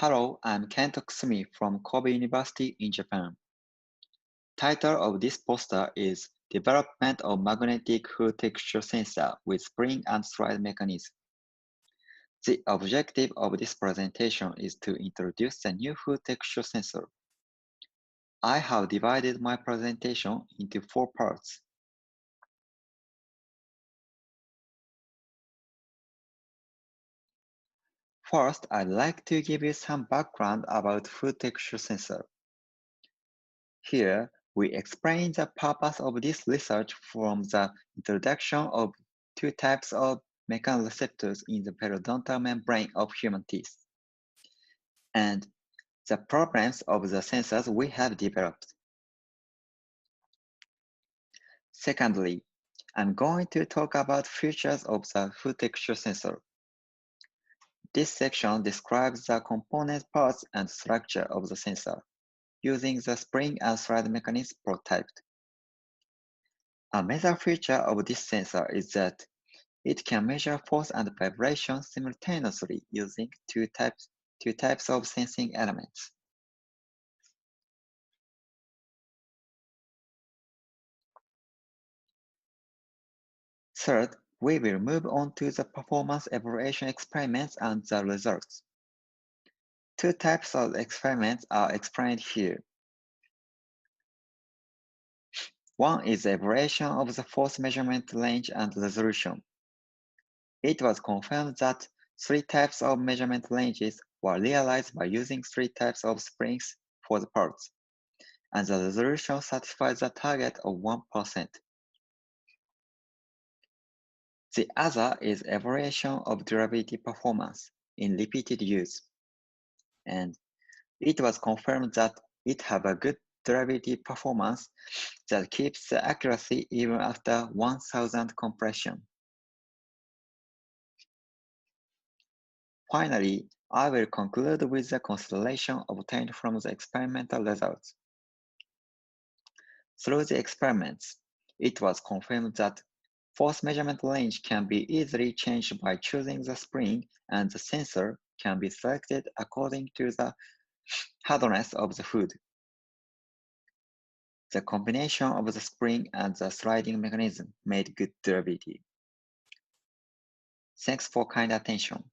Hello, I'm Kento Kusumi from Kobe University in Japan. Title of this poster is Development of Magnetic Food Texture Sensor with Spring and Slide Mechanism. The objective of this presentation is to introduce the new food texture sensor. I have divided my presentation into 4 parts. First, I'd like to give you some background about food texture sensor. Here, we explain the purpose of this research from the introduction of 2 types of mechanoreceptors in the periodontal membrane of human teeth, and the problems of the sensors we have developed. Secondly, I'm going to talk about features of the food texture sensor. This section describes the component parts and structure of the sensor using the spring and slide mechanism prototyped. A major feature of this sensor is that it can measure force and vibration simultaneously using two types of sensing elements. Third, we will move on to the performance evaluation experiments and the results. 2 types of experiments are explained here. One is the evaluation of the force measurement range and resolution. It was confirmed that 3 types of measurement ranges were realized by using 3 types of springs for the parts, and the resolution satisfies the target of 1%. The other is evaluation of durability performance in repeated use, and it was confirmed that it had a good durability performance that keeps the accuracy even after 1000 compression. Finally, I will conclude with the consideration obtained from the experimental results. Through the experiments, it was confirmed that force measurement range can be easily changed by choosing the spring, and the sensor can be selected according to the hardness of the food. The combination of the spring and the sliding mechanism made good durability. Thanks for kind attention.